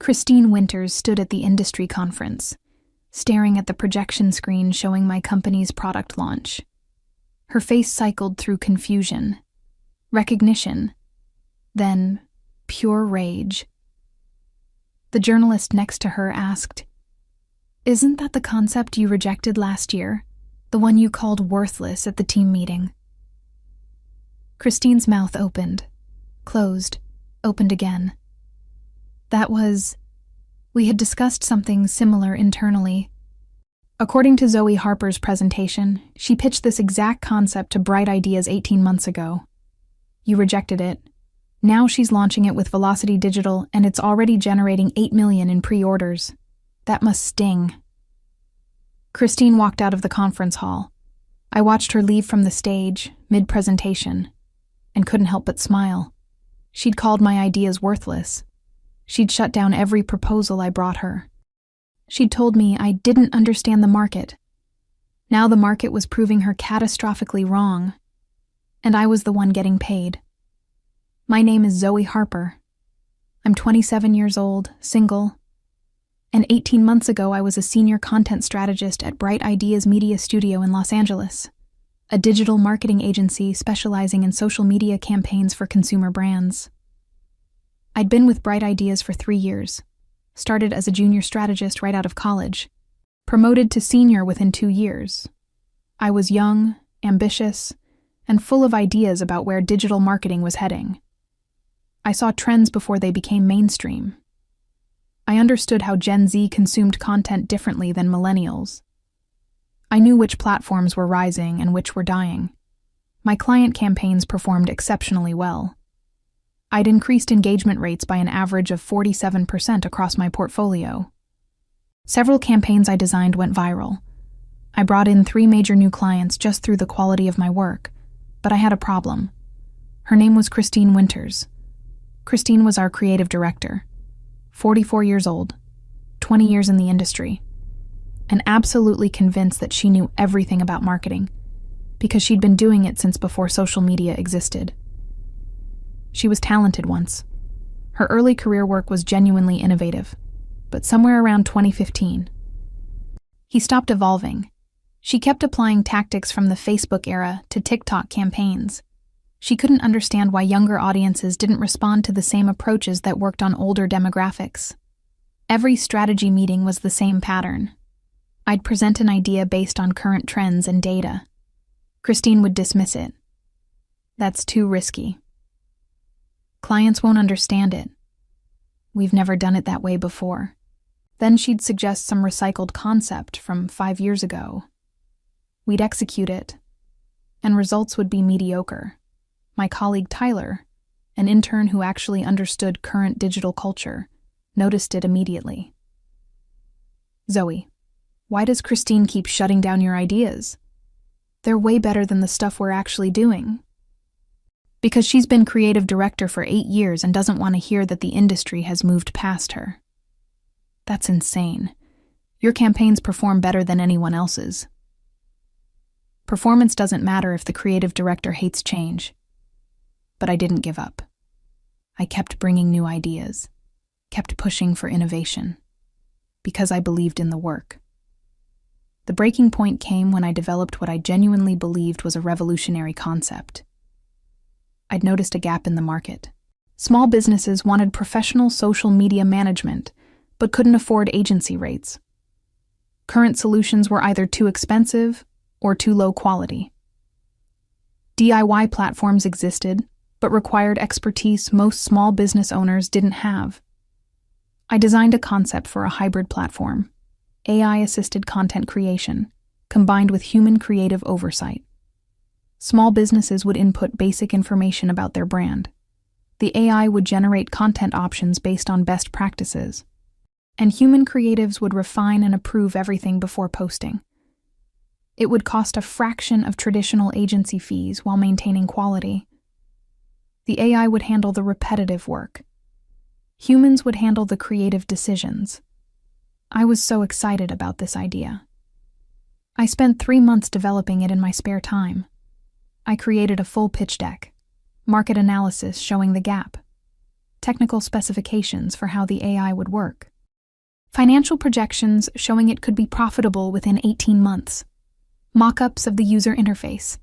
Christine Winters stood at the industry conference, staring at the projection screen showing my company's product launch. Her face cycled through confusion, recognition, then pure rage. The journalist next to her asked, "Isn't that the concept you rejected last year? The one you called worthless at the team meeting?" Christine's mouth opened, closed, opened again. We had discussed something similar internally. According to Zoe Harper's presentation, she pitched this exact concept to Bright Ideas 18 months ago. You rejected it. Now she's launching it with Velocity Digital, and it's already generating $8 million in pre-orders. That must sting. Christine walked out of the conference hall. I watched her leave from the stage, mid-presentation, and couldn't help but smile. She'd called my ideas worthless. She'd shut down every proposal I brought her. She'd told me I didn't understand the market. Now the market was proving her catastrophically wrong, and I was the one getting paid. My name is Zoe Harper. I'm 27 years old, single, and 18 months ago I was a senior content strategist at Bright Ideas Media Studio in Los Angeles, a digital marketing agency specializing in social media campaigns for consumer brands. I'd been with Bright Ideas for 3 years, started as a junior strategist right out of college, promoted to senior within 2 years. I was young, ambitious, and full of ideas about where digital marketing was heading. I saw trends before they became mainstream. I understood how Gen Z consumed content differently than millennials. I knew which platforms were rising and which were dying. My client campaigns performed exceptionally well. I'd increased engagement rates by an average of 47% across my portfolio. Several campaigns I designed went viral. I brought in 3 major new clients just through the quality of my work, but I had a problem. Her name was Christine Winters. Christine was our creative director, 44 years old, 20 years in the industry, and absolutely convinced that she knew everything about marketing, because she'd been doing it since before social media existed. She was talented once. Her early career work was genuinely innovative, but somewhere around 2015, he stopped evolving. She kept applying tactics from the Facebook era to TikTok campaigns. She couldn't understand why younger audiences didn't respond to the same approaches that worked on older demographics. Every strategy meeting was the same pattern. I'd present an idea based on current trends and data. Christine would dismiss it. That's too risky. Clients won't understand it. We've never done it that way before. Then she'd suggest some recycled concept from 5 years ago. We'd execute it, and results would be mediocre. My colleague Tyler, an intern who actually understood current digital culture, noticed it immediately. "Zoe, why does Christine keep shutting down your ideas? They're way better than the stuff we're actually doing." "Because she's been creative director for 8 years and doesn't want to hear that the industry has moved past her." "That's insane. Your campaigns perform better than anyone else's." "Performance doesn't matter if the creative director hates change." But I didn't give up. I kept bringing new ideas, kept pushing for innovation, because I believed in the work. The breaking point came when I developed what I genuinely believed was a revolutionary concept. I'd noticed a gap in the market. Small businesses wanted professional social media management, but couldn't afford agency rates. Current solutions were either too expensive or too low quality. DIY platforms existed, but required expertise most small business owners didn't have. I designed a concept for a hybrid platform, AI-assisted content creation, combined with human creative oversight. Small businesses would input basic information about their brand. The AI would generate content options based on best practices, and human creatives would refine and approve everything before posting. It would cost a fraction of traditional agency fees while maintaining quality. The AI would handle the repetitive work. Humans would handle the creative decisions. I was so excited about this idea. I spent 3 months developing it in my spare time. I created a full pitch deck, market analysis showing the gap, technical specifications for how the AI would work, financial projections showing it could be profitable within 18 months, mock-ups of the user interface.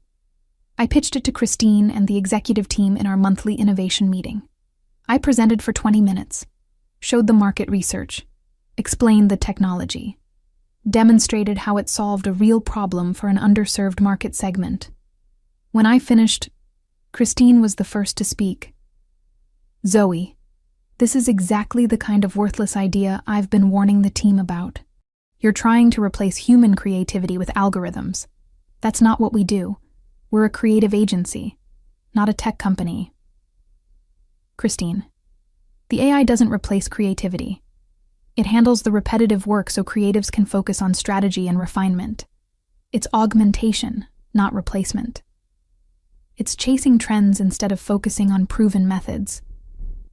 I pitched it to Christine and the executive team in our monthly innovation meeting. I presented for 20 minutes, showed the market research, explained the technology, demonstrated how it solved a real problem for an underserved market segment. When I finished, Christine was the first to speak. "Zoe, this is exactly the kind of worthless idea I've been warning the team about. You're trying to replace human creativity with algorithms. That's not what we do. We're a creative agency, not a tech company." Christine, the AI doesn't replace creativity. It handles the repetitive work so creatives can focus on strategy and refinement. It's augmentation, not replacement. It's chasing trends instead of focusing on proven methods.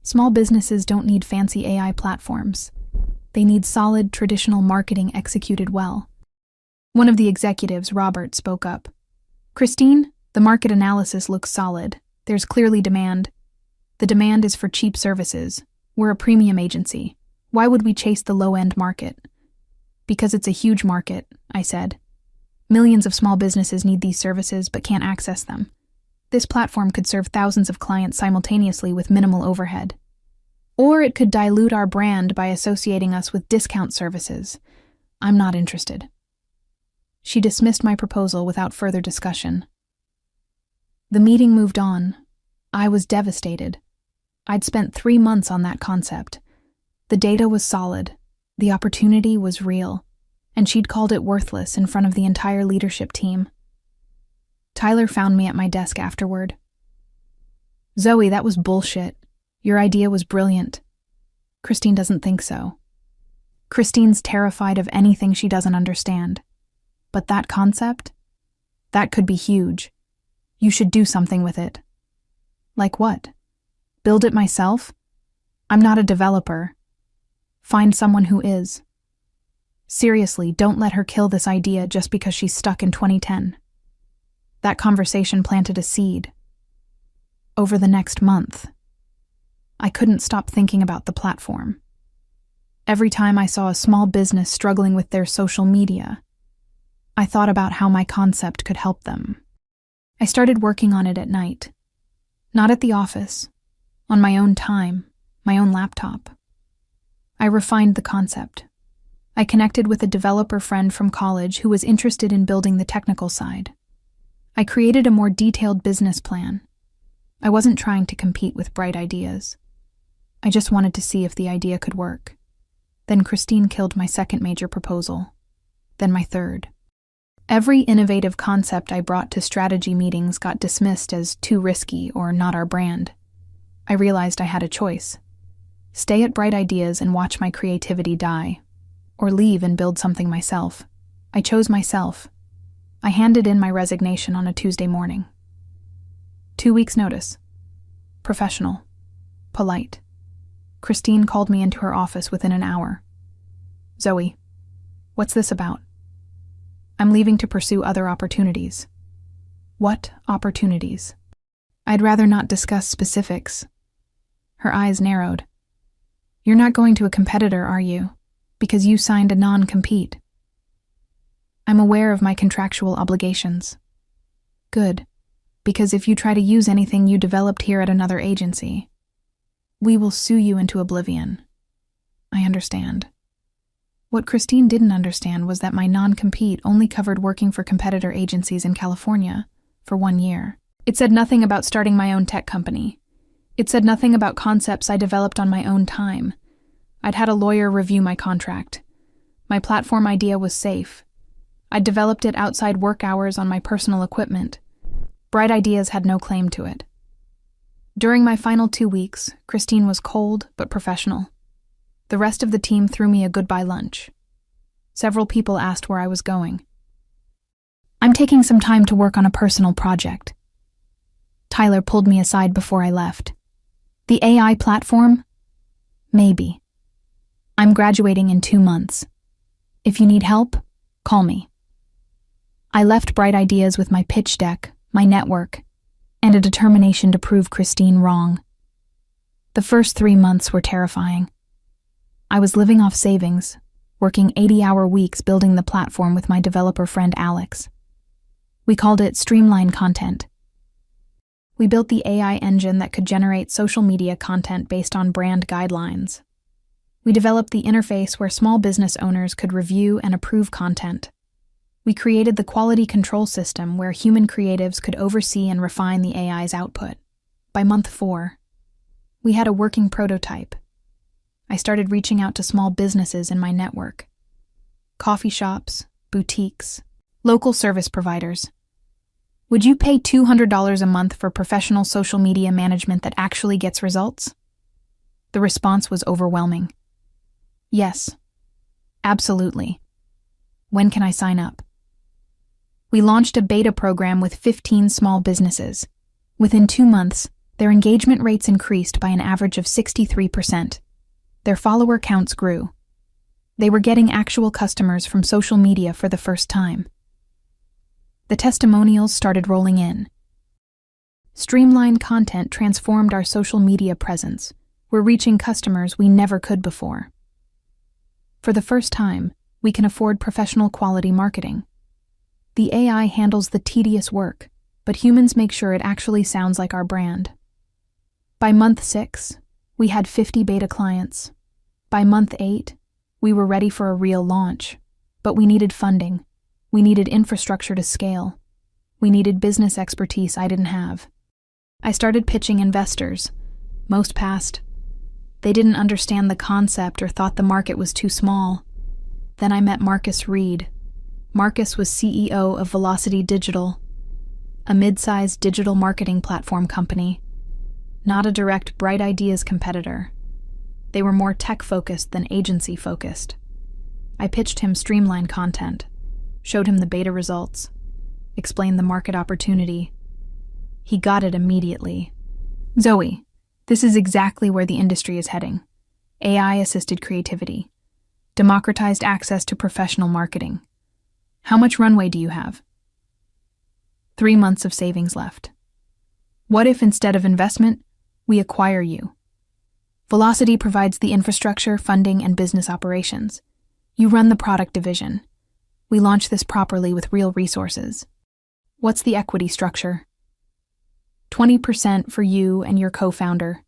Small businesses don't need fancy AI platforms. They need solid, traditional marketing executed well. One of the executives, Robert, spoke up. "Christine, the market analysis looks solid. There's clearly demand. The demand is for cheap services. We're a premium agency. Why would we chase the low-end market?" "Because it's a huge market," I said. "Millions of small businesses need these services but can't access them. This platform could serve thousands of clients simultaneously with minimal overhead. Or it could dilute our brand by associating us with discount services. I'm not interested." She dismissed my proposal without further discussion. The meeting moved on. I was devastated. I'd spent 3 months on that concept. The data was solid, the opportunity was real, and she'd called it worthless in front of the entire leadership team. Tyler found me at my desk afterward. "Zoe, that was bullshit. Your idea was brilliant." Christine doesn't think so. Christine's terrified of anything she doesn't understand. But that concept? That could be huge. You should do something with it. Like what? Build it myself? I'm not a developer. Find someone who is. Seriously, don't let her kill this idea just because she's stuck in 2010. That conversation planted a seed. Over the next month, I couldn't stop thinking about the platform. Every time I saw a small business struggling with their social media, I thought about how my concept could help them. I started working on it at night. Not at the office, on my own time, my own laptop. I refined the concept. I connected with a developer friend from college who was interested in building the technical side. I created a more detailed business plan. I wasn't trying to compete with bright ideas. I just wanted to see if the idea could work. Then Christine killed my second major proposal. Then my third. Every innovative concept I brought to strategy meetings got dismissed as too risky or not our brand. I realized I had a choice. Stay at Bright Ideas and watch my creativity die, or leave and build something myself. I chose myself. I handed in my resignation on a Tuesday morning. 2 weeks' notice. Professional. Polite. Christine called me into her office within an hour. "Zoe, what's this about?" "I'm leaving to pursue other opportunities." "What opportunities?" "I'd rather not discuss specifics." Her eyes narrowed. "You're not going to a competitor, are you? Because you signed a non-compete." "I'm aware of my contractual obligations." "Good, because if you try to use anything you developed here at another agency, we will sue you into oblivion." "I understand." What Christine didn't understand was that my non-compete only covered working for competitor agencies in California for 1 year. It said nothing about starting my own tech company. It said nothing about concepts I developed on my own time. I'd had a lawyer review my contract. My platform idea was safe. I'd developed it outside work hours on my personal equipment. Bright Ideas had no claim to it. During my final 2 weeks, Christine was cold but professional. The rest of the team threw me a goodbye lunch. Several people asked where I was going. "I'm taking some time to work on a personal project." Tyler pulled me aside before I left. "The AI platform? Maybe. I'm graduating in 2 months. If you need help, call me." I left Bright Ideas with my pitch deck, my network, and a determination to prove Christine wrong. The first 3 months were terrifying. I was living off savings, working 80-hour weeks building the platform with my developer friend Alex. We called it Streamline Content. We built the AI engine that could generate social media content based on brand guidelines. We developed the interface where small business owners could review and approve content. We created the quality control system where human creatives could oversee and refine the AI's output. By month 4, we had a working prototype. I started reaching out to small businesses in my network. Coffee shops, boutiques, local service providers. Would you pay $200 a month for professional social media management that actually gets results? The response was overwhelming. Yes, absolutely. When can I sign up? We launched a beta program with 15 small businesses. Within 2 months, their engagement rates increased by an average of 63%. Their follower counts grew. They were getting actual customers from social media for the first time. The testimonials started rolling in. Streamlined Content transformed our social media presence. We're reaching customers we never could before. For the first time, we can afford professional quality marketing. The AI handles the tedious work, but humans make sure it actually sounds like our brand. By month 6, we had 50 beta clients. By month 8, we were ready for a real launch, but we needed funding. We needed infrastructure to scale. We needed business expertise I didn't have. I started pitching investors. Most passed. They didn't understand the concept or thought the market was too small. Then I met Marcus Reed. Marcus was CEO of Velocity Digital, a mid-sized digital marketing platform company, not a direct Bright Ideas competitor. They were more tech-focused than agency-focused. I pitched him Streamline Content, showed him the beta results, explained the market opportunity. He got it immediately. Zoe, this is exactly where the industry is heading. AI-assisted creativity. Democratized access to professional marketing. How much runway do you have? 3 months of savings left. What if instead of investment, we acquire you? Velocity provides the infrastructure, funding, and business operations. You run the product division. We launch this properly with real resources. What's the equity structure? 20% for you and your co-founder,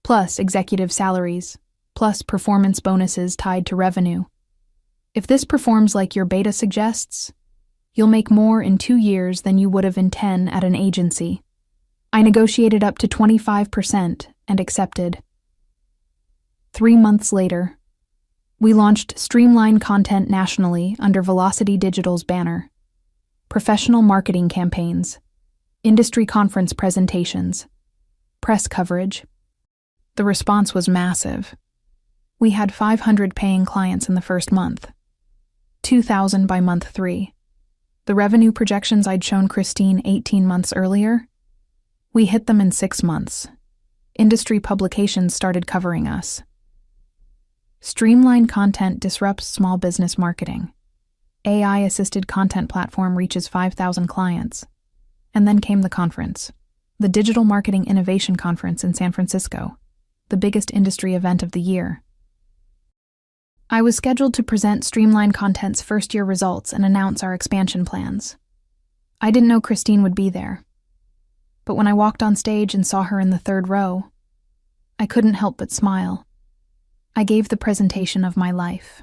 plus executive salaries, plus performance bonuses tied to revenue. If this performs like your beta suggests, you'll make more in 2 years than you would have in 10 at an agency. I negotiated up to 25% and accepted. 3 months later, we launched Streamline Content nationally under Velocity Digital's banner. Professional marketing campaigns, industry conference presentations, press coverage. The response was massive. We had 500 paying clients in the first month, 2,000 by month 3. The revenue projections I'd shown Christine 18 months earlier, we hit them in 6 months. Industry publications started covering us. Streamline Content disrupts small business marketing. AI-assisted content platform reaches 5,000 clients. And then came the conference, the Digital Marketing Innovation Conference in San Francisco, the biggest industry event of the year. I was scheduled to present Streamline Content's first-year results and announce our expansion plans. I didn't know Christine would be there. But when I walked on stage and saw her in the 3rd row, I couldn't help but smile. I gave the presentation of my life.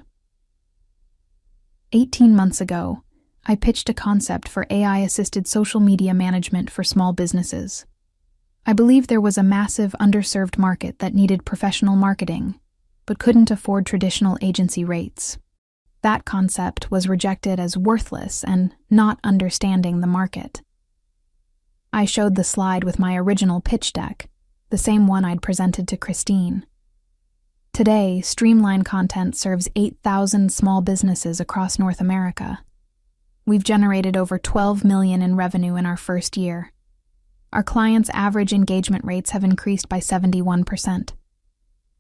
18 months ago, I pitched a concept for AI-assisted social media management for small businesses. I believed there was a massive underserved market that needed professional marketing, but couldn't afford traditional agency rates. That concept was rejected as worthless and not understanding the market. I showed the slide with my original pitch deck, the same one I'd presented to Christine. Today, Streamline Content serves 8,000 small businesses across North America. We've generated over $12 million in revenue in our first year. Our clients' average engagement rates have increased by 71%.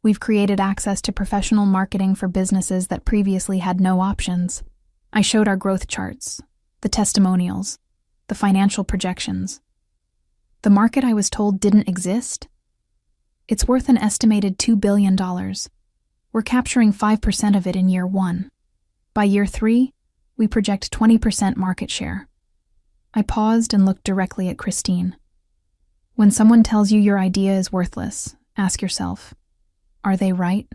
We've created access to professional marketing for businesses that previously had no options. I showed our growth charts, the testimonials, the financial projections. The market I was told didn't exist? It's worth an estimated $2 billion. We're capturing 5% of it in year 1. By year 3, we project 20% market share. I paused and looked directly at Christine. When someone tells you your idea is worthless, ask yourself, are they right?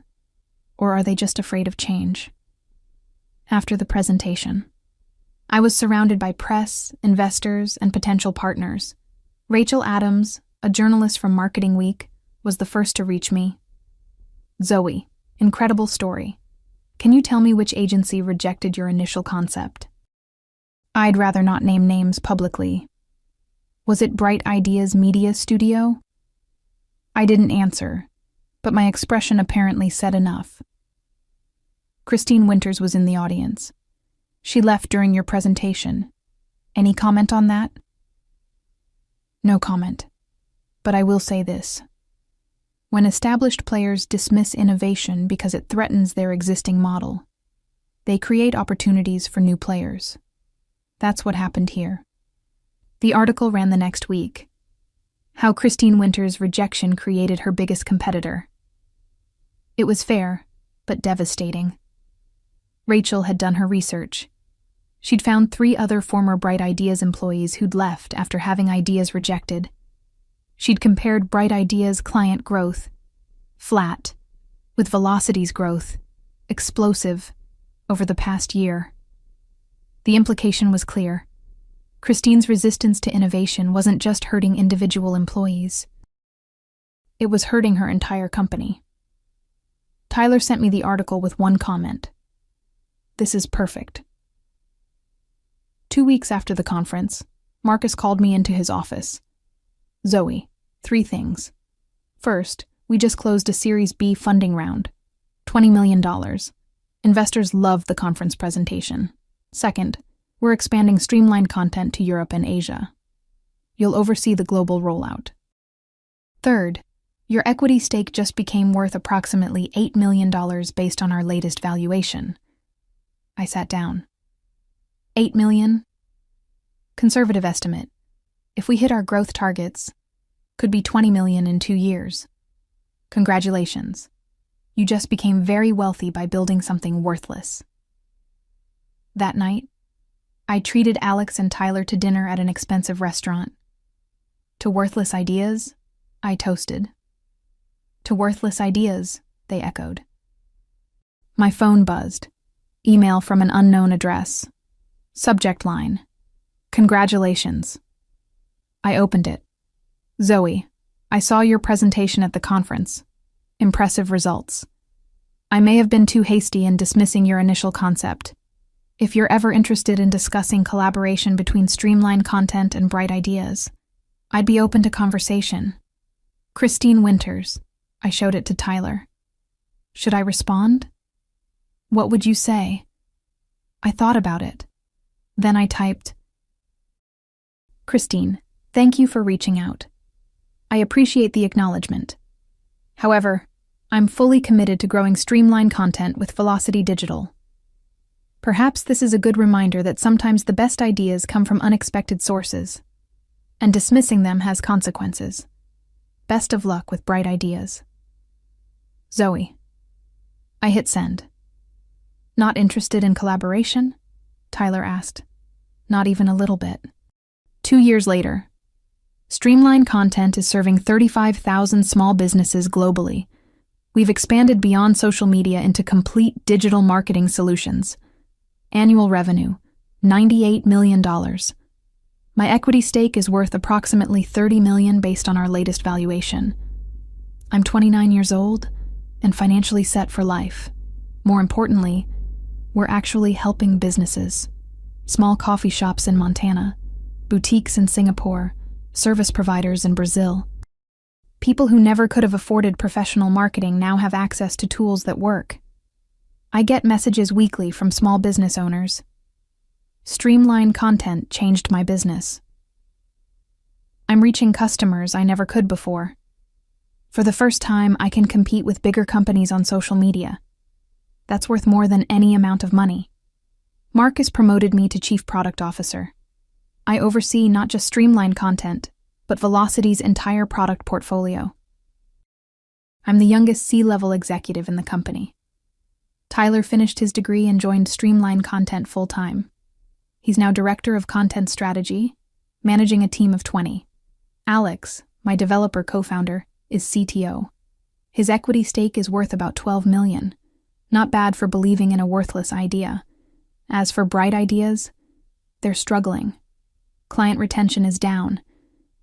Or are they just afraid of change? After the presentation, I was surrounded by press, investors, and potential partners. Rachel Adams, a journalist from Marketing Week, was the first to reach me. Zoe, incredible story. Can you tell me which agency rejected your initial concept? I'd rather not name names publicly. Was it Bright Ideas Media Studio? I didn't answer, but my expression apparently said enough. Christine Winters was in the audience. She left during your presentation. Any comment on that? No comment. But I will say this. When established players dismiss innovation because it threatens their existing model, they create opportunities for new players. That's what happened here. The article ran the next week. How Christine Winters' rejection created her biggest competitor. It was fair, but devastating. Rachel had done her research. She'd found 3 other former Bright Ideas employees who'd left after having ideas rejected. She'd compared Bright Ideas' client growth, flat, with Velocity's growth, explosive, over the past year. The implication was clear. Christine's resistance to innovation wasn't just hurting individual employees. It was hurting her entire company. Tyler sent me the article with one comment. This is perfect. 2 weeks after the conference, Marcus called me into his office. Zoe, 3 things. First, we just closed a Series B funding round. $20 million. Investors loved the conference presentation. Second, we're expanding streamlined content to Europe and Asia. You'll oversee the global rollout. Third, your equity stake just became worth approximately $8 million based on our latest valuation. I sat down. $8 million? Conservative estimate. If we hit our growth targets, could be $20 million in 2 years. Congratulations. You just became very wealthy by building something worthless. That night, I treated Alex and Tyler to dinner at an expensive restaurant. To worthless ideas, I toasted. To worthless ideas, they echoed. My phone buzzed. Email from an unknown address. Subject line. Congratulations. I opened it. Zoe, I saw your presentation at the conference. Impressive results. I may have been too hasty in dismissing your initial concept. If you're ever interested in discussing collaboration between streamlined content and Bright Ideas, I'd be open to conversation. Christine Winters. I showed it to Tyler. Should I respond? What would you say? I thought about it. Then I typed, Christine, thank you for reaching out. I appreciate the acknowledgement. However, I'm fully committed to growing streamlined content with Velocity Digital. Perhaps this is a good reminder that sometimes the best ideas come from unexpected sources, and dismissing them has consequences. Best of luck with Bright Ideas. Zoe. I hit send. Not interested in collaboration? Tyler asked. Not even a little bit. 2 years later. Streamlined Content is serving 35,000 small businesses globally. We've expanded beyond social media into complete digital marketing solutions. Annual revenue, $98 million. My equity stake is worth approximately $30 million based on our latest valuation. I'm 29 years old and financially set for life. More importantly, we're actually helping businesses. Small coffee shops in Montana, boutiques in Singapore, service providers in Brazil. People who never could have afforded professional marketing now have access to tools that work. I get messages weekly from small business owners. Streamlined Content changed my business. I'm reaching customers I never could before. For the first time, I can compete with bigger companies on social media. That's worth more than any amount of money. Marcus promoted me to Chief Product Officer. I oversee not just Streamlined Content, but Velocity's entire product portfolio. I'm the youngest C-level executive in the company. Tyler finished his degree and joined Streamline Content full-time. He's now director of content strategy, managing a team of 20. Alex, my developer co-founder, is CTO. His equity stake is worth about $12 million. Not bad for believing in a worthless idea. As for bright ideas, they're struggling. Client retention is down.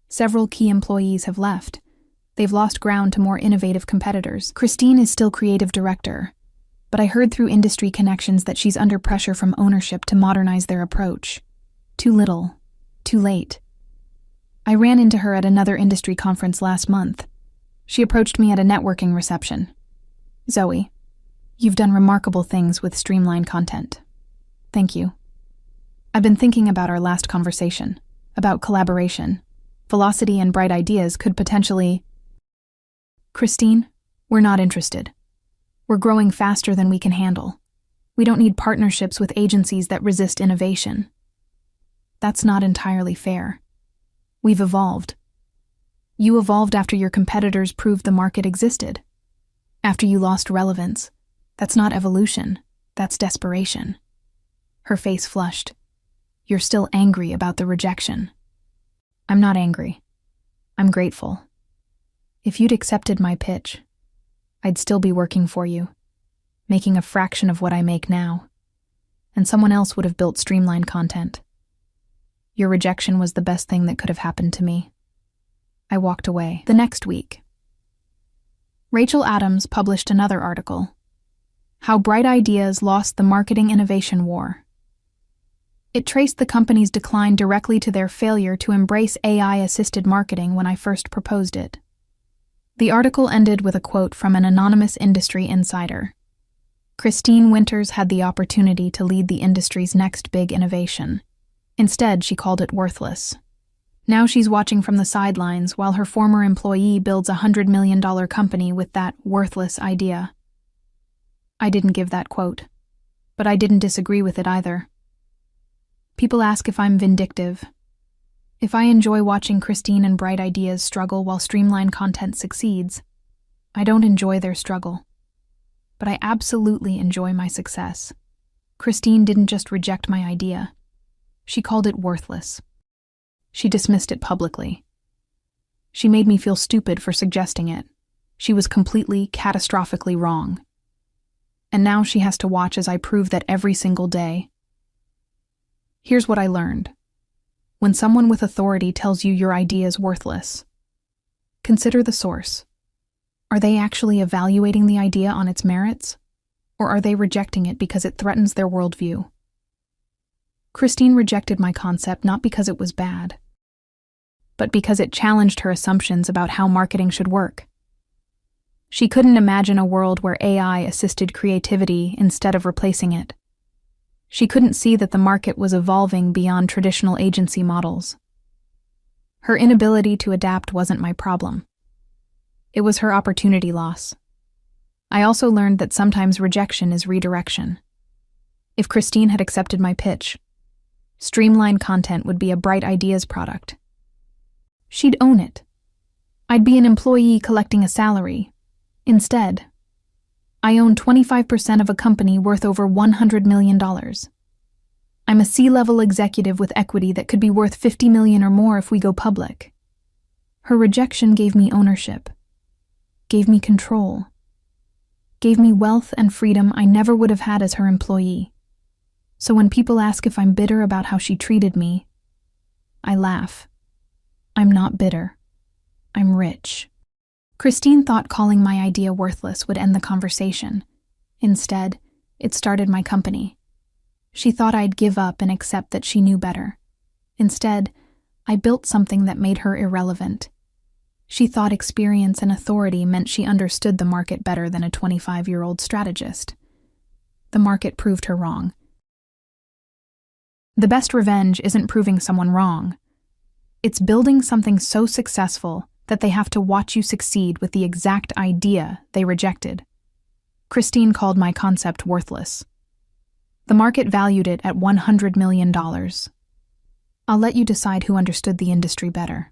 Several key employees have left. They've lost ground to more innovative competitors. Christine is still creative director, but I heard through industry connections that she's under pressure from ownership to modernize their approach. Too little, too late. I ran into her at another industry conference last month. She approached me at a networking reception. Zoe, you've done remarkable things with Streamline Content. Thank you. I've been thinking about our last conversation, about collaboration. Velocity and bright ideas could potentially... Christine, we're not interested. We're growing faster than we can handle. We don't need partnerships with agencies that resist innovation. That's not entirely fair. We've evolved. You evolved after your competitors proved the market existed. After you lost relevance. That's not evolution. That's desperation. Her face flushed. You're still angry about the rejection. I'm not angry. I'm grateful. If you'd accepted my pitch, I'd still be working for you, making a fraction of what I make now, and someone else would have built Streamline Content. Your rejection was the best thing that could have happened to me. I walked away. The next week, Rachel Adams published another article, How Bright Ideas Lost the Marketing Innovation War. It traced the company's decline directly to their failure to embrace AI-assisted marketing when I first proposed it. The article ended with a quote from an anonymous industry insider. Christine Winters had the opportunity to lead the industry's next big innovation. Instead, she called it worthless. Now she's watching from the sidelines while her former employee builds a $100 million company with that worthless idea. I didn't give that quote, but I didn't disagree with it either. People ask if I'm vindictive. If I enjoy watching Christine and bright ideas struggle while Streamline Content succeeds, I don't enjoy their struggle. But I absolutely enjoy my success. Christine didn't just reject my idea. She called it worthless. She dismissed it publicly. She made me feel stupid for suggesting it. She was completely, catastrophically wrong. And now she has to watch as I prove that every single day. Here's what I learned. When someone with authority tells you your idea is worthless, consider the source. Are they actually evaluating the idea on its merits? Or are they rejecting it because it threatens their worldview? Christine rejected my concept not because it was bad, but because it challenged her assumptions about how marketing should work. She couldn't imagine a world where AI assisted creativity instead of replacing it. She couldn't see that the market was evolving beyond traditional agency models. Her inability to adapt wasn't my problem. It was her opportunity loss. I also learned that sometimes rejection is redirection. If Christine had accepted my pitch, Streamline Content would be a bright ideas product. She'd own it. I'd be an employee collecting a salary. Instead, I own 25% of a company worth over $100 million. I'm a C-level executive with equity that could be worth $50 million or more if we go public. Her rejection gave me ownership, gave me control, gave me wealth and freedom I never would have had as her employee. So when people ask if I'm bitter about how she treated me, I laugh. I'm not bitter. I'm rich. Christine thought calling my idea worthless would end the conversation. Instead, it started my company. She thought I'd give up and accept that she knew better. Instead, I built something that made her irrelevant. She thought experience and authority meant she understood the market better than a 25-year-old strategist. The market proved her wrong. The best revenge isn't proving someone wrong. It's building something so successful that they have to watch you succeed with the exact idea they rejected. Christine called my concept worthless. The market valued it at $100 million. I'll let you decide who understood the industry better.